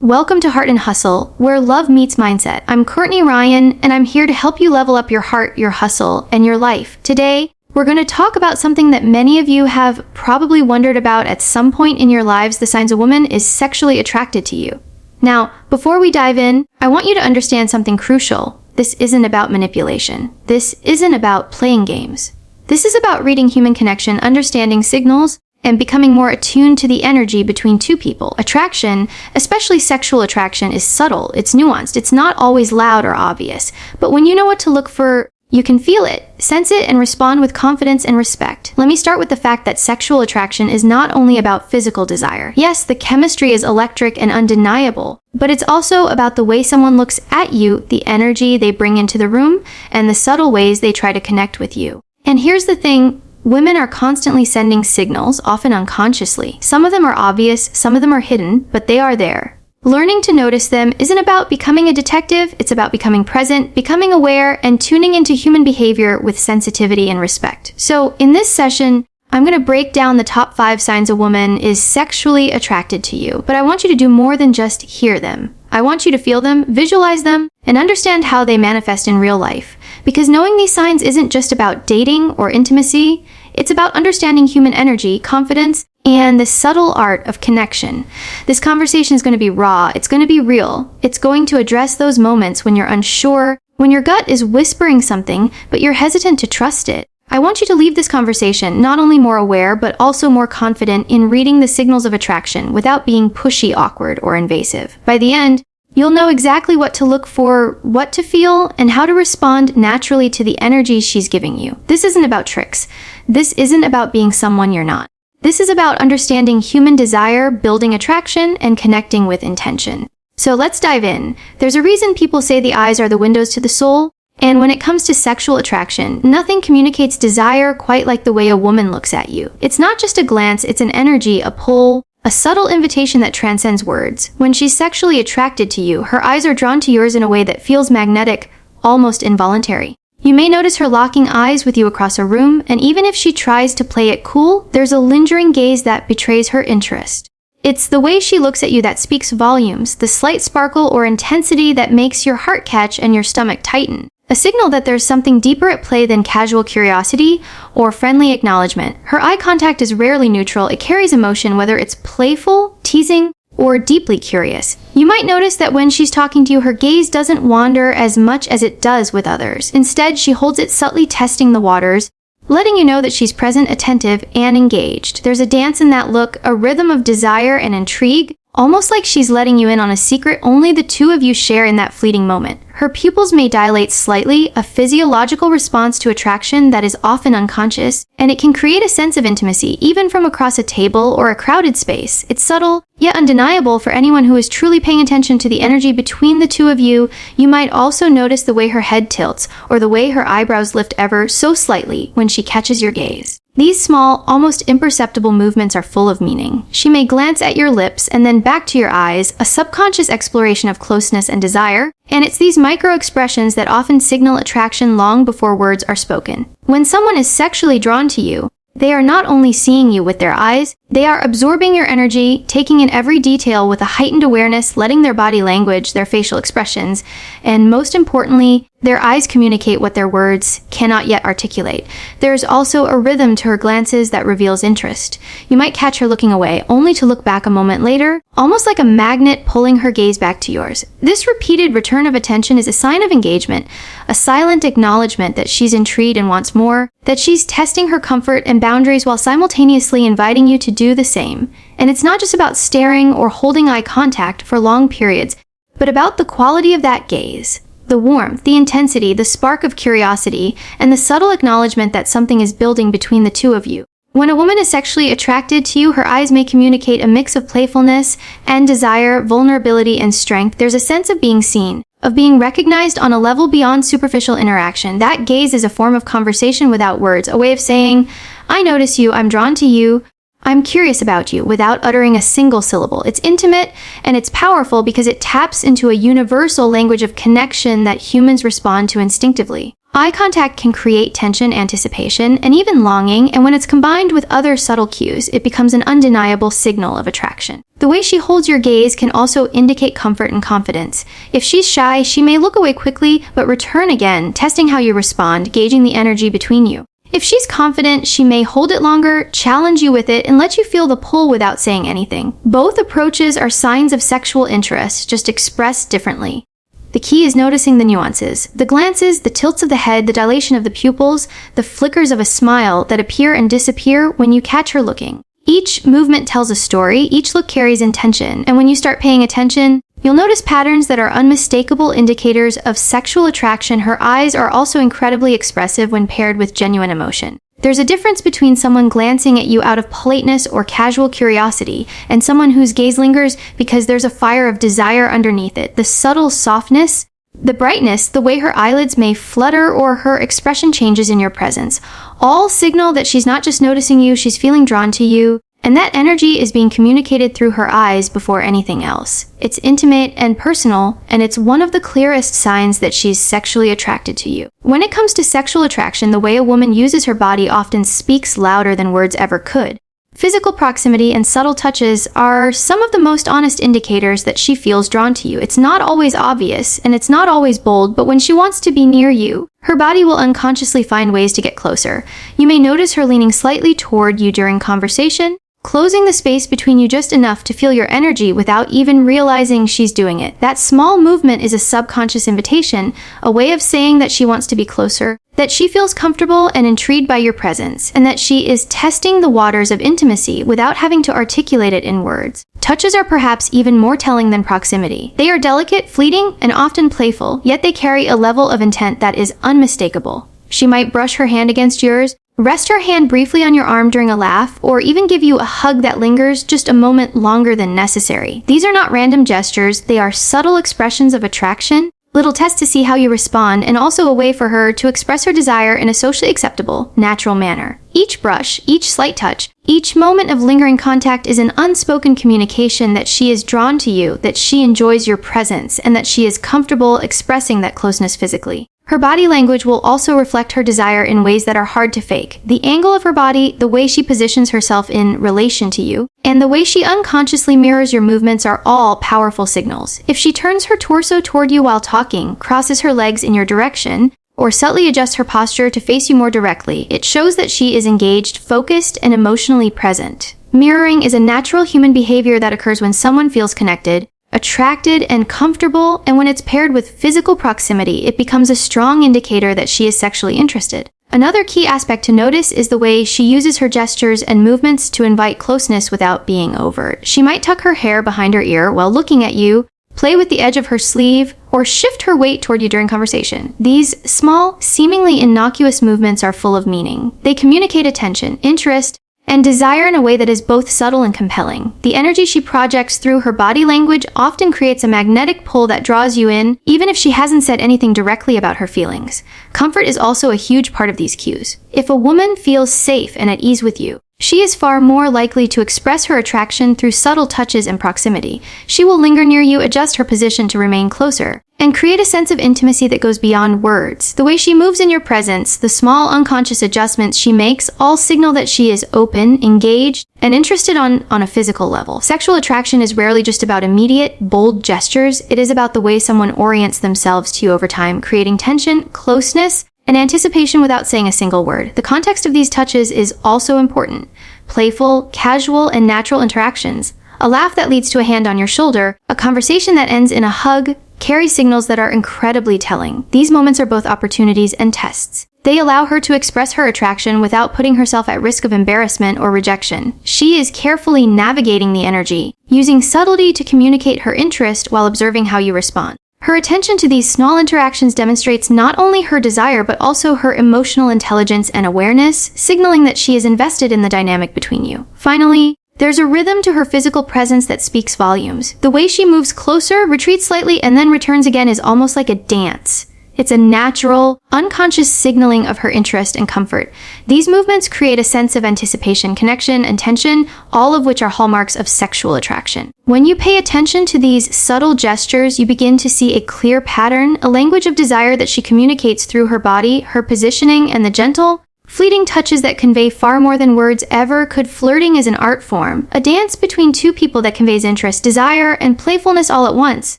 Welcome to Heart and Hustle, where love meets mindset. I'm Courtney Ryan, and I'm here to help you level up your heart, your hustle, and your life. Today, we're going to talk about something that many of you have probably wondered about at some point in your lives. The signs a woman is sexually attracted to you. Now, before we dive in, I want you to understand something crucial. This isn't about manipulation. This isn't about playing games. This is about reading human connection, understanding signals, and becoming more attuned to the energy between two people. Attraction, especially sexual attraction, is subtle, it's nuanced, it's not always loud or obvious. But when you know what to look for, you can feel it, sense it, and respond with confidence and respect. Let me start with the fact that sexual attraction is not only about physical desire. Yes, the chemistry is electric and undeniable, but it's also about the way someone looks at you, the energy they bring into the room, and the subtle ways they try to connect with you. And here's the thing. Women are constantly sending signals, often unconsciously. Some of them are obvious, some of them are hidden, but they are there. Learning to notice them isn't about becoming a detective, it's about becoming present, becoming aware, and tuning into human behavior with sensitivity and respect. So, in this session, I'm going to break down the top 5 signs a woman is sexually attracted to you, but I want you to do more than just hear them. I want you to feel them, visualize them, and understand how they manifest in real life. Because knowing these signs isn't just about dating or intimacy, it's about understanding human energy, confidence, and the subtle art of connection. This conversation is going to be raw, it's going to be real, it's going to address those moments when you're unsure, when your gut is whispering something, but you're hesitant to trust it. I want you to leave this conversation not only more aware, but also more confident in reading the signals of attraction without being pushy, awkward, or invasive. By the end, you'll know exactly what to look for, what to feel, and how to respond naturally to the energy she's giving you. This isn't about tricks. This isn't about being someone you're not. This is about understanding human desire, building attraction, and connecting with intention. So let's dive in. There's a reason people say the eyes are the windows to the soul, and when it comes to sexual attraction, nothing communicates desire quite like the way a woman looks at you. It's not just a glance, it's an energy, a pull, a subtle invitation that transcends words. When she's sexually attracted to you, her eyes are drawn to yours in a way that feels magnetic, almost involuntary. You may notice her locking eyes with you across a room, and even if she tries to play it cool, there's a lingering gaze that betrays her interest. It's the way she looks at you that speaks volumes, the slight sparkle or intensity that makes your heart catch and your stomach tighten. A signal that there's something deeper at play than casual curiosity or friendly acknowledgement. Her eye contact is rarely neutral. It carries emotion, whether it's playful, teasing, or deeply curious. You might notice that when she's talking to you, her gaze doesn't wander as much as it does with others. Instead, she holds it subtly, testing the waters, letting you know that she's present, attentive, and engaged. There's a dance in that look, a rhythm of desire and intrigue, almost like she's letting you in on a secret only the two of you share in that fleeting moment. Her pupils may dilate slightly, a physiological response to attraction that is often unconscious, and it can create a sense of intimacy, even from across a table or a crowded space. It's subtle, yet undeniable for anyone who is truly paying attention to the energy between the two of you. You might also notice the way her head tilts, or the way her eyebrows lift ever so slightly when she catches your gaze. These small, almost imperceptible movements are full of meaning. She may glance at your lips and then back to your eyes, a subconscious exploration of closeness and desire, and it's these micro-expressions that often signal attraction long before words are spoken. When someone is sexually drawn to you, they are not only seeing you with their eyes, they are absorbing your energy, taking in every detail with a heightened awareness, letting their body language, their facial expressions, and most importantly, their eyes communicate what their words cannot yet articulate. There is also a rhythm to her glances that reveals interest. You might catch her looking away, only to look back a moment later, almost like a magnet pulling her gaze back to yours. This repeated return of attention is a sign of engagement, a silent acknowledgement that she's intrigued and wants more, that she's testing her comfort and boundaries while simultaneously inviting you to do the same. And it's not just about staring or holding eye contact for long periods, but about the quality of that gaze. The warmth, the intensity, the spark of curiosity, and the subtle acknowledgement that something is building between the two of you. When a woman is sexually attracted to you, her eyes may communicate a mix of playfulness and desire, vulnerability, and strength. There's a sense of being seen, of being recognized on a level beyond superficial interaction. That gaze is a form of conversation without words, a way of saying, I notice you, I'm drawn to you, I'm curious about you, without uttering a single syllable. It's intimate and it's powerful because it taps into a universal language of connection that humans respond to instinctively. Eye contact can create tension, anticipation, and even longing, and when it's combined with other subtle cues, it becomes an undeniable signal of attraction. The way she holds your gaze can also indicate comfort and confidence. If she's shy, she may look away quickly, but return again, testing how you respond, gauging the energy between you. If she's confident, she may hold it longer, challenge you with it, and let you feel the pull without saying anything. Both approaches are signs of sexual interest, just expressed differently. The key is noticing the nuances, the glances, the tilts of the head, the dilation of the pupils, the flickers of a smile that appear and disappear when you catch her looking. Each movement tells a story, each look carries intention, and when you start paying attention, you'll notice patterns that are unmistakable indicators of sexual attraction. Her eyes are also incredibly expressive when paired with genuine emotion. There's a difference between someone glancing at you out of politeness or casual curiosity and someone whose gaze lingers because there's a fire of desire underneath it. The subtle softness, the brightness, the way her eyelids may flutter or her expression changes in your presence, all signal that she's not just noticing you, she's feeling drawn to you. And that energy is being communicated through her eyes before anything else. It's intimate and personal, and it's one of the clearest signs that she's sexually attracted to you. When it comes to sexual attraction, the way a woman uses her body often speaks louder than words ever could. Physical proximity and subtle touches are some of the most honest indicators that she feels drawn to you. It's not always obvious, and it's not always bold, but when she wants to be near you, her body will unconsciously find ways to get closer. You may notice her leaning slightly toward you during conversation, closing the space between you just enough to feel your energy without even realizing she's doing it. That small movement is a subconscious invitation, a way of saying that she wants to be closer, that she feels comfortable and intrigued by your presence, and that she is testing the waters of intimacy without having to articulate it in words. Touches are perhaps even more telling than proximity. They are delicate, fleeting, and often playful, yet they carry a level of intent that is unmistakable. She might brush her hand against yours, rest her hand briefly on your arm during a laugh, or even give you a hug that lingers just a moment longer than necessary. These are not random gestures, they are subtle expressions of attraction, little tests to see how you respond, and also a way for her to express her desire in a socially acceptable, natural manner. Each brush, each slight touch, each moment of lingering contact is an unspoken communication that she is drawn to you, that she enjoys your presence, and that she is comfortable expressing that closeness physically. Her body language will also reflect her desire in ways that are hard to fake. The angle of her body, the way she positions herself in relation to you, and the way she unconsciously mirrors your movements are all powerful signals. If she turns her torso toward you while talking, crosses her legs in your direction, or subtly adjusts her posture to face you more directly, it shows that she is engaged, focused, and emotionally present. Mirroring is a natural human behavior that occurs when someone feels connected, attracted, and comfortable, and when it's paired with physical proximity, it becomes a strong indicator that she is sexually interested. Another key aspect to notice is the way she uses her gestures and movements to invite closeness without being overt. She might tuck her hair behind her ear while looking at you, play with the edge of her sleeve, or shift her weight toward you during conversation. These small, seemingly innocuous movements are full of meaning. They communicate attention, interest, and desire in a way that is both subtle and compelling. The energy she projects through her body language often creates a magnetic pull that draws you in, even if she hasn't said anything directly about her feelings. Comfort is also a huge part of these cues. If a woman feels safe and at ease with you, she is far more likely to express her attraction through subtle touches and proximity. She will linger near you, adjust her position to remain closer, and create a sense of intimacy that goes beyond words. The way she moves in your presence, the small unconscious adjustments she makes, all signal that she is open, engaged, and interested on a physical level. Sexual attraction is rarely just about immediate, bold gestures. It is about the way someone orients themselves to you over time, creating tension, closeness, and anticipation without saying a single word. The context of these touches is also important. Playful, casual, and natural interactions. A laugh that leads to a hand on your shoulder, a conversation that ends in a hug, carry signals that are incredibly telling. These moments are both opportunities and tests. They allow her to express her attraction without putting herself at risk of embarrassment or rejection. She is carefully navigating the energy, using subtlety to communicate her interest while observing how you respond. Her attention to these small interactions demonstrates not only her desire but also her emotional intelligence and awareness, signaling that she is invested in the dynamic between you. Finally, there's a rhythm to her physical presence that speaks volumes. The way she moves closer, retreats slightly, and then returns again is almost like a dance. It's a natural, unconscious signaling of her interest and comfort. These movements create a sense of anticipation, connection, and tension, all of which are hallmarks of sexual attraction. When you pay attention to these subtle gestures, you begin to see a clear pattern, a language of desire that she communicates through her body, her positioning, and the gentle, fleeting touches that convey far more than words ever could. Flirting is an art form, a dance between two people that conveys interest, desire, and playfulness all at once.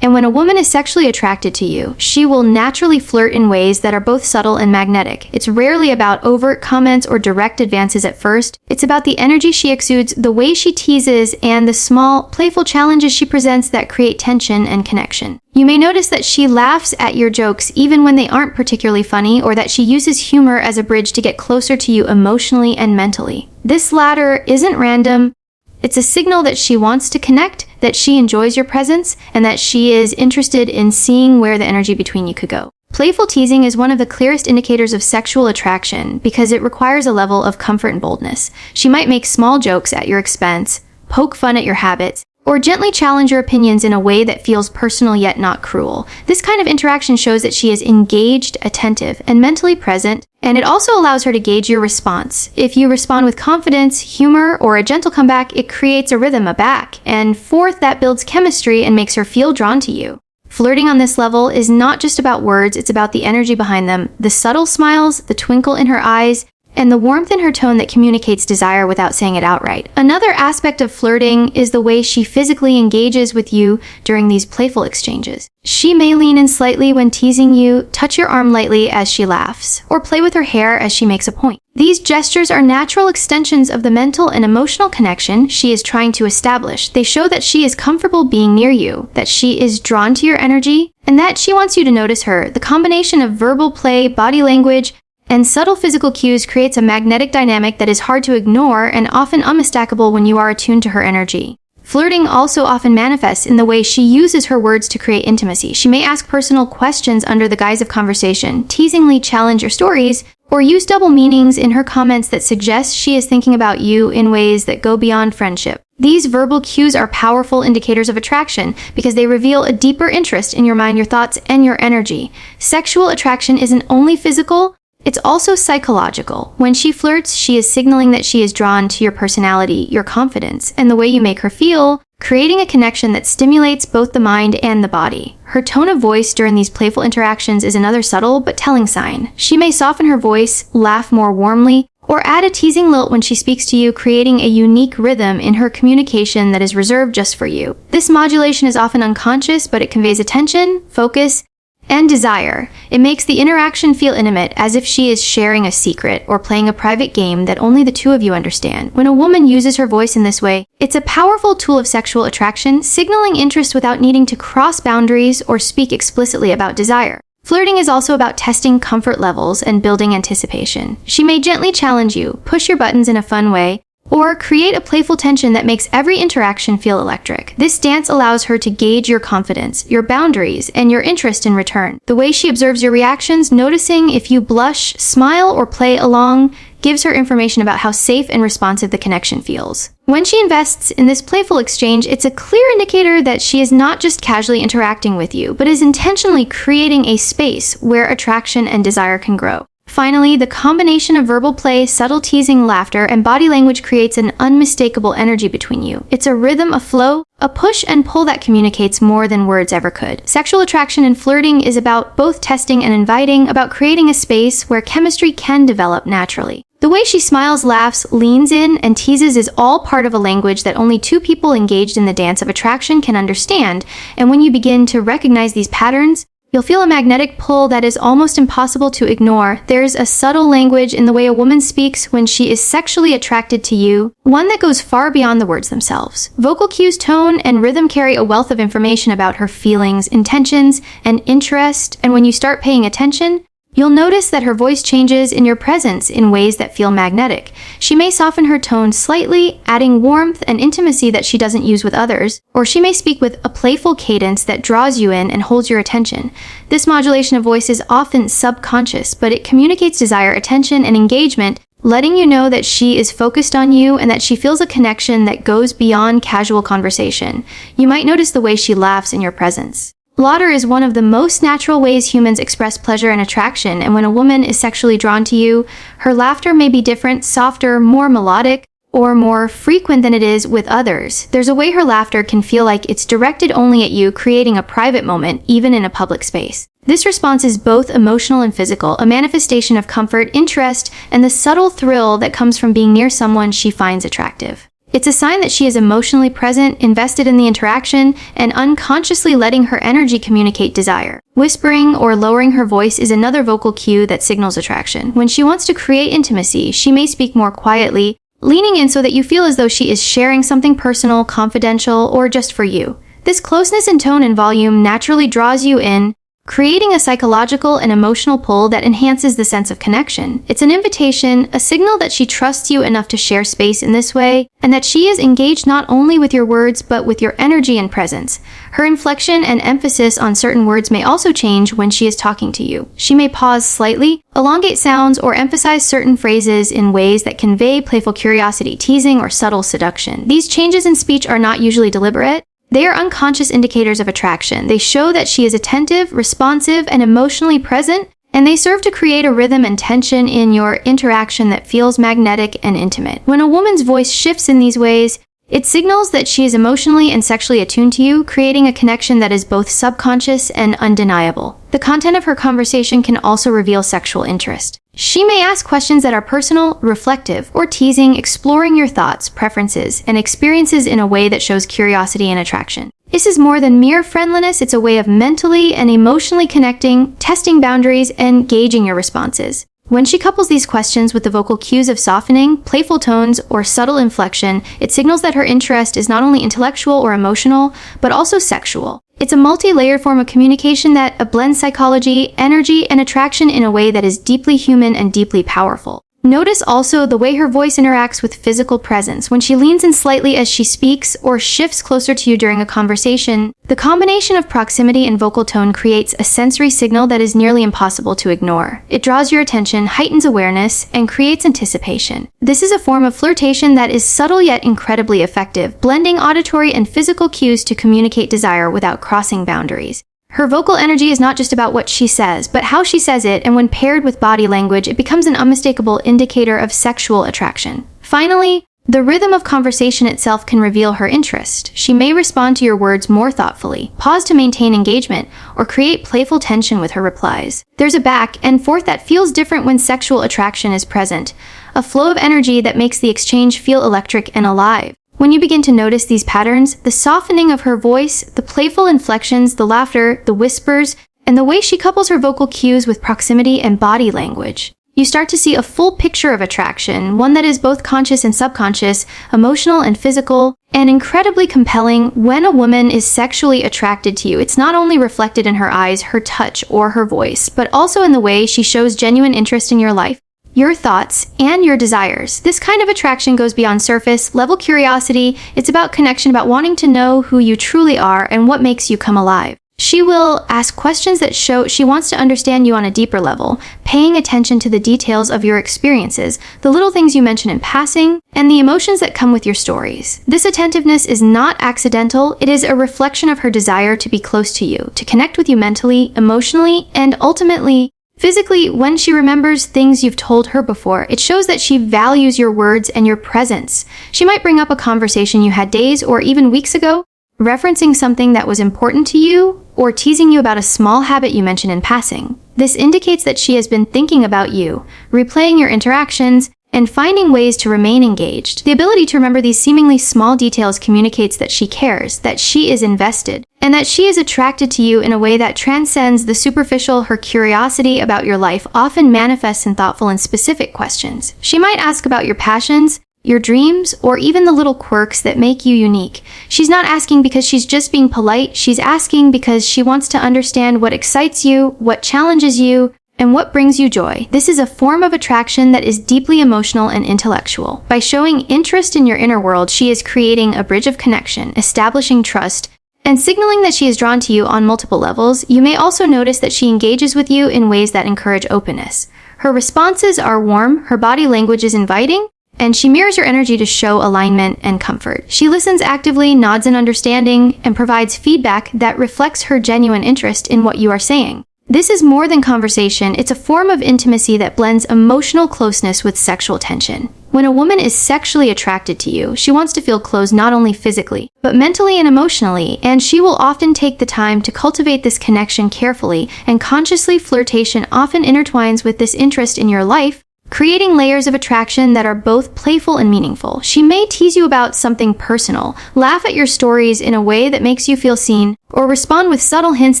And when a woman is sexually attracted to you, she will naturally flirt in ways that are both subtle and magnetic. It's rarely about overt comments or direct advances at first. It's about the energy she exudes, the way she teases, and the small, playful challenges she presents that create tension and connection. You may notice that she laughs at your jokes even when they aren't particularly funny, or that she uses humor as a bridge to get closer to you emotionally and mentally. This latter isn't random. It's a signal that she wants to connect, that she enjoys your presence, and that she is interested in seeing where the energy between you could go. Playful teasing is one of the clearest indicators of sexual attraction because it requires a level of comfort and boldness. She might make small jokes at your expense, poke fun at your habits, or gently challenge your opinions in a way that feels personal yet not cruel. This kind of interaction shows that she is engaged, attentive, and mentally present, and it also allows her to gauge your response. If you respond with confidence, humor, or a gentle comeback, it creates a rhythm back. And fourth, that builds chemistry and makes her feel drawn to you. Flirting on this level is not just about words, it's about the energy behind them, the subtle smiles, the twinkle in her eyes, and the warmth in her tone that communicates desire without saying it outright. Another aspect of flirting is the way she physically engages with you during these playful exchanges. She may lean in slightly when teasing you, touch your arm lightly as she laughs, or play with her hair as she makes a point. These gestures are natural extensions of the mental and emotional connection she is trying to establish. They show that she is comfortable being near you, that she is drawn to your energy, and that she wants you to notice her. The combination of verbal play, body language, and subtle physical cues creates a magnetic dynamic that is hard to ignore and often unmistakable when you are attuned to her energy. Flirting also often manifests in the way she uses her words to create intimacy. She may ask personal questions under the guise of conversation, teasingly challenge your stories, or use double meanings in her comments that suggest she is thinking about you in ways that go beyond friendship. These verbal cues are powerful indicators of attraction because they reveal a deeper interest in your mind, your thoughts, and your energy. Sexual attraction isn't only physical, it's also psychological. When she flirts, she is signaling that she is drawn to your personality, your confidence, and the way you make her feel, creating a connection that stimulates both the mind and the body. Her tone of voice during these playful interactions is another subtle but telling sign. She may soften her voice, laugh more warmly, or add a teasing lilt when she speaks to you, creating a unique rhythm in her communication that is reserved just for you. This modulation is often unconscious, but it conveys attention, focus, and desire. It makes the interaction feel intimate, as if she is sharing a secret or playing a private game that only the two of you understand. When a woman uses her voice in this way, it's a powerful tool of sexual attraction, signaling interest without needing to cross boundaries or speak explicitly about desire. Flirting is also about testing comfort levels and building anticipation. She may gently challenge you, push your buttons in a fun way, or create a playful tension that makes every interaction feel electric. This dance allows her to gauge your confidence, your boundaries, and your interest in return. The way she observes your reactions, noticing if you blush, smile, or play along, gives her information about how safe and responsive the connection feels. When she invests in this playful exchange, it's a clear indicator that she is not just casually interacting with you, but is intentionally creating a space where attraction and desire can grow. Finally, the combination of verbal play, subtle teasing, laughter, and body language creates an unmistakable energy between you. It's a rhythm, a flow, a push and pull that communicates more than words ever could. Sexual attraction and flirting is about both testing and inviting, about creating a space where chemistry can develop naturally. The way she smiles, laughs, leans in, and teases is all part of a language that only two people engaged in the dance of attraction can understand, and when you begin to recognize these patterns, you'll feel a magnetic pull that is almost impossible to ignore. There's a subtle language in the way a woman speaks when she is sexually attracted to you, one that goes far beyond the words themselves. Vocal cues, tone, and rhythm carry a wealth of information about her feelings, intentions, and interest, and when you start paying attention, you'll notice that her voice changes in your presence in ways that feel magnetic. She may soften her tone slightly, adding warmth and intimacy that she doesn't use with others, or she may speak with a playful cadence that draws you in and holds your attention. This modulation of voice is often subconscious, but it communicates desire, attention, and engagement, letting you know that she is focused on you and that she feels a connection that goes beyond casual conversation. You might notice the way she laughs in your presence. Laughter is one of the most natural ways humans express pleasure and attraction, and when a woman is sexually drawn to you, her laughter may be different, softer, more melodic, or more frequent than it is with others. There's a way her laughter can feel like it's directed only at you, creating a private moment, even in a public space. This response is both emotional and physical, a manifestation of comfort, interest, and the subtle thrill that comes from being near someone she finds attractive. It's a sign that she is emotionally present, invested in the interaction, and unconsciously letting her energy communicate desire. Whispering or lowering her voice is another vocal cue that signals attraction. When she wants to create intimacy, she may speak more quietly, leaning in so that you feel as though she is sharing something personal, confidential, or just for you. This closeness in tone and volume naturally draws you in, creating a psychological and emotional pull that enhances the sense of connection. It's an invitation, a signal that she trusts you enough to share space in this way, and that she is engaged not only with your words, but with your energy and presence. Her inflection and emphasis on certain words may also change when she is talking to you. She may pause slightly, elongate sounds, or emphasize certain phrases in ways that convey playful curiosity, teasing, or subtle seduction. These changes in speech are not usually deliberate. They are unconscious indicators of attraction. They show that she is attentive, responsive, and emotionally present, and they serve to create a rhythm and tension in your interaction that feels magnetic and intimate. When a woman's voice shifts in these ways, it signals that she is emotionally and sexually attuned to you, creating a connection that is both subconscious and undeniable. The content of her conversation can also reveal sexual interest. She may ask questions that are personal, reflective, or teasing, exploring your thoughts, preferences, and experiences in a way that shows curiosity and attraction. This is more than mere friendliness. It's a way of mentally and emotionally connecting, testing boundaries, and gauging your responses. When she couples these questions with the vocal cues of softening, playful tones, or subtle inflection, it signals that her interest is not only intellectual or emotional, but also sexual. It's a multi-layered form of communication that blends psychology, energy, and attraction in a way that is deeply human and deeply powerful. Notice also the way her voice interacts with physical presence. When she leans in slightly as she speaks or shifts closer to you during a conversation, the combination of proximity and vocal tone creates a sensory signal that is nearly impossible to ignore. It draws your attention, heightens awareness, and creates anticipation. This is a form of flirtation that is subtle yet incredibly effective, blending auditory and physical cues to communicate desire without crossing boundaries. Her vocal energy is not just about what she says, but how she says it, and when paired with body language, it becomes an unmistakable indicator of sexual attraction. Finally, the rhythm of conversation itself can reveal her interest. She may respond to your words more thoughtfully, pause to maintain engagement, or create playful tension with her replies. There's a back and forth that feels different when sexual attraction is present, a flow of energy that makes the exchange feel electric and alive. When you begin to notice these patterns, the softening of her voice, the playful inflections, the laughter, the whispers, and the way she couples her vocal cues with proximity and body language, you start to see a full picture of attraction, one that is both conscious and subconscious, emotional and physical, and incredibly compelling. When a woman is sexually attracted to you, it's not only reflected in her eyes, her touch, or her voice, but also in the way she shows genuine interest in your life, your thoughts, and your desires. This kind of attraction goes beyond surface level curiosity. It's about connection, about wanting to know who you truly are and what makes you come alive. She will ask questions that show she wants to understand you on a deeper level, paying attention to the details of your experiences, the little things you mention in passing, and the emotions that come with your stories. This attentiveness is not accidental. It is a reflection of her desire to be close to you, to connect with you mentally, emotionally, and ultimately, physically. When she remembers things you've told her before, it shows that she values your words and your presence. She might bring up a conversation you had days or even weeks ago, referencing something that was important to you, or teasing you about a small habit you mentioned in passing. This indicates that she has been thinking about you, replaying your interactions, and finding ways to remain engaged. The ability to remember these seemingly small details communicates that she cares, that she is invested, and that she is attracted to you in a way that transcends the superficial. Her curiosity about your life often manifests in thoughtful and specific questions. She might ask about your passions, your dreams, or even the little quirks that make you unique. She's not asking because she's just being polite. She's asking because she wants to understand what excites you, what challenges you, and what brings you joy. This is a form of attraction that is deeply emotional and intellectual. By showing interest in your inner world, she is creating a bridge of connection, establishing trust, and signaling that she is drawn to you on multiple levels. You may also notice that she engages with you in ways that encourage openness. Her responses are warm, her body language is inviting, and she mirrors your energy to show alignment and comfort. She listens actively, nods in understanding, and provides feedback that reflects her genuine interest in what you are saying. This is more than conversation, it's a form of intimacy that blends emotional closeness with sexual tension. When a woman is sexually attracted to you, she wants to feel close not only physically, but mentally and emotionally, and she will often take the time to cultivate this connection carefully, and consciously flirtation often intertwines with this interest in your life, creating layers of attraction that are both playful and meaningful. She may tease you about something personal, laugh at your stories in a way that makes you feel seen, or respond with subtle hints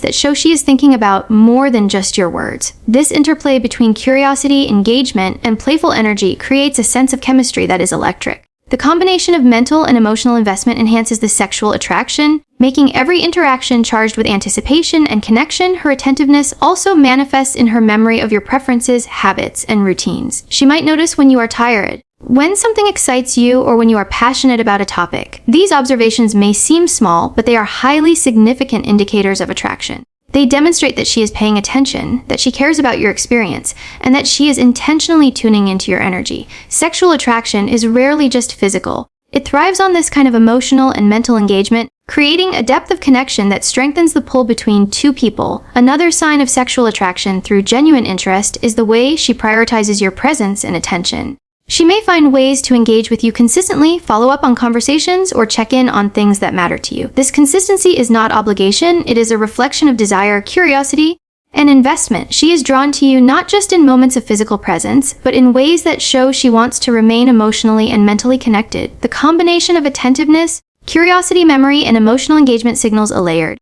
that show she is thinking about more than just your words. This interplay between curiosity, engagement, and playful energy creates a sense of chemistry that is electric. The combination of mental and emotional investment enhances the sexual attraction, making every interaction charged with anticipation and connection. Her attentiveness also manifests in her memory of your preferences, habits, and routines. She might notice when you are tired, when something excites you, or when you are passionate about a topic. These observations may seem small, but they are highly significant indicators of attraction. They demonstrate that she is paying attention, that she cares about your experience, and that she is intentionally tuning into your energy. Sexual attraction is rarely just physical. It thrives on this kind of emotional and mental engagement, creating a depth of connection that strengthens the pull between two people. Another sign of sexual attraction through genuine interest is the way she prioritizes your presence and attention. She may find ways to engage with you consistently, follow up on conversations, or check in on things that matter to you. This consistency is not obligation, it is a reflection of desire, curiosity, and investment. She is drawn to you not just in moments of physical presence, but in ways that show she wants to remain emotionally and mentally connected. The combination of attentiveness, curiosity, memory, and emotional engagement signals a layered,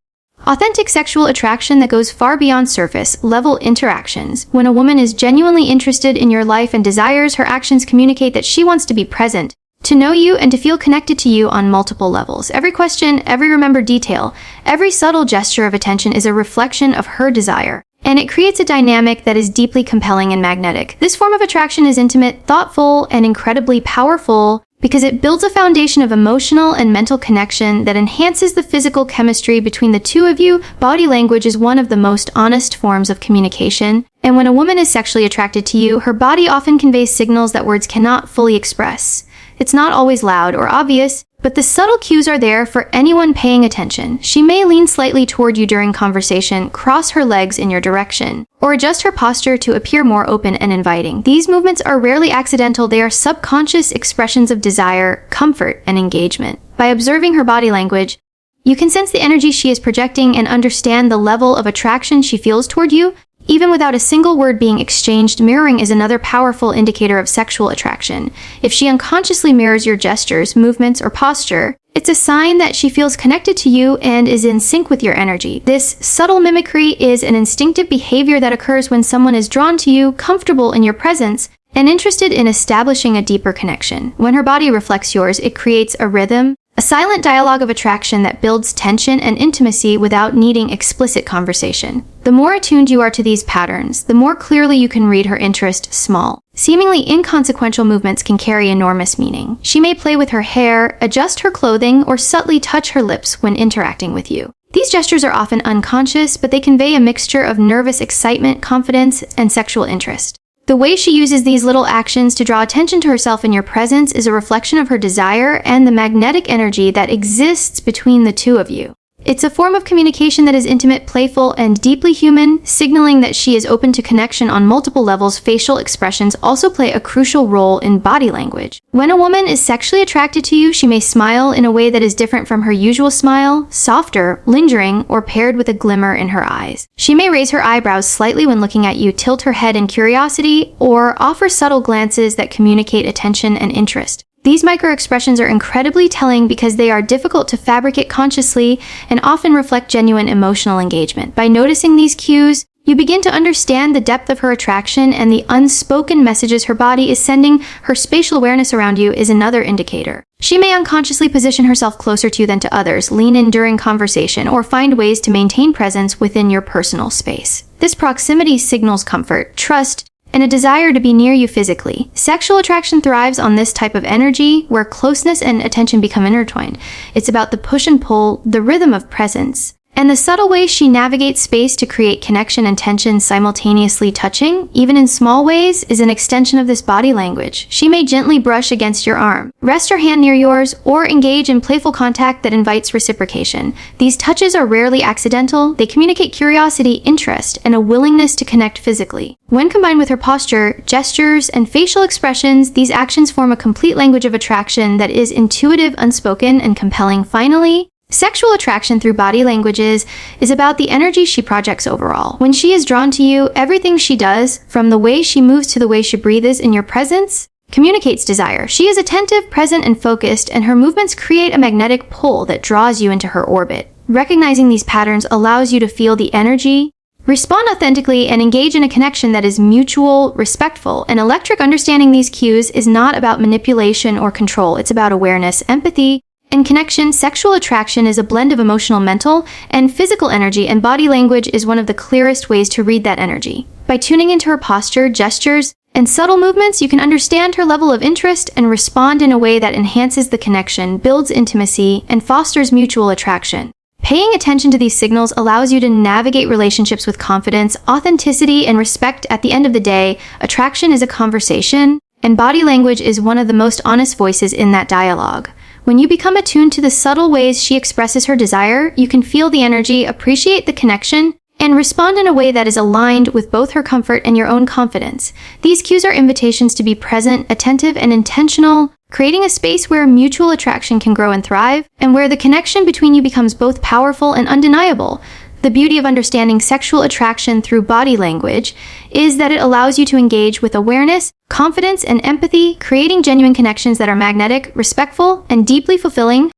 authentic sexual attraction that goes far beyond surface-level interactions. When a woman is genuinely interested in your life and desires, her actions communicate that she wants to be present, to know you, and to feel connected to you on multiple levels. Every question, every remembered detail, every subtle gesture of attention is a reflection of her desire, and it creates a dynamic that is deeply compelling and magnetic. This form of attraction is intimate, thoughtful, and incredibly powerful, because it builds a foundation of emotional and mental connection that enhances the physical chemistry between the two of you. Body language is one of the most honest forms of communication, and when a woman is sexually attracted to you, her body often conveys signals that words cannot fully express. It's not always loud or obvious, but the subtle cues are there for anyone paying attention. She may lean slightly toward you during conversation, cross her legs in your direction, or adjust her posture to appear more open and inviting. These movements are rarely accidental, they are subconscious expressions of desire, comfort, and engagement. By observing her body language, you can sense the energy she is projecting and understand the level of attraction she feels toward you. Even without a single word being exchanged, mirroring is another powerful indicator of sexual attraction. If she unconsciously mirrors your gestures, movements, or posture, it's a sign that she feels connected to you and is in sync with your energy. This subtle mimicry is an instinctive behavior that occurs when someone is drawn to you, comfortable in your presence, and interested in establishing a deeper connection. When her body reflects yours, it creates a rhythm, a silent dialogue of attraction that builds tension and intimacy without needing explicit conversation. The more attuned you are to these patterns, the more clearly you can read her interest. Small, seemingly inconsequential movements can carry enormous meaning. She may play with her hair, adjust her clothing, or subtly touch her lips when interacting with you. These gestures are often unconscious, but they convey a mixture of nervous excitement, confidence, and sexual interest. The way she uses these little actions to draw attention to herself in your presence is a reflection of her desire and the magnetic energy that exists between the two of you. It's a form of communication that is intimate, playful, and deeply human, signaling that she is open to connection on multiple levels. Facial expressions also play a crucial role in body language. When a woman is sexually attracted to you, she may smile in a way that is different from her usual smile, softer, lingering, or paired with a glimmer in her eyes. She may raise her eyebrows slightly when looking at you, tilt her head in curiosity, or offer subtle glances that communicate attention and interest. These micro-expressions are incredibly telling because they are difficult to fabricate consciously and often reflect genuine emotional engagement. By noticing these cues, you begin to understand the depth of her attraction and the unspoken messages her body is sending. Her spatial awareness around you is another indicator. She may unconsciously position herself closer to you than to others, lean in during conversation, or find ways to maintain presence within your personal space. This proximity signals comfort, trust, and a desire to be near you physically. Sexual attraction thrives on this type of energy, where closeness and attention become intertwined. It's about the push and pull, the rhythm of presence, And the subtle ways she navigates space to create connection and tension simultaneously touching, even in small ways, is an extension of this body language. She may gently brush against your arm, rest her hand near yours, or engage in playful contact that invites reciprocation. These touches are rarely accidental. They communicate curiosity, interest, and a willingness to connect physically. When combined with her posture, gestures, and facial expressions, these actions form a complete language of attraction that is intuitive, unspoken, and compelling. Finally, sexual attraction through body languages is about the energy she projects overall. When she is drawn to you, everything she does, from the way she moves to the way she breathes in your presence, communicates desire. She is attentive, present, and focused, and her movements create a magnetic pull that draws you into her orbit. Recognizing these patterns allows you to feel the energy, respond authentically, and engage in a connection that is mutual, respectful, and electric. Understanding these cues is not about manipulation or control. It's about awareness, empathy, and connection. Sexual attraction is a blend of emotional, mental, and physical energy, and body language is one of the clearest ways to read that energy. By tuning into her posture, gestures, and subtle movements, you can understand her level of interest and respond in a way that enhances the connection, builds intimacy, and fosters mutual attraction. Paying attention to these signals allows you to navigate relationships with confidence, authenticity, and respect. At the end of the day, attraction is a conversation, and body language is one of the most honest voices in that dialogue. When you become attuned to the subtle ways she expresses her desire, you can feel the energy, appreciate the connection, and respond in a way that is aligned with both her comfort and your own confidence. These cues are invitations to be present, attentive, and intentional, creating a space where mutual attraction can grow and thrive, and where the connection between you becomes both powerful and undeniable. The beauty of understanding sexual attraction through body language is that it allows you to engage with awareness, confidence, and empathy, creating genuine connections that are magnetic, respectful, and deeply fulfilling.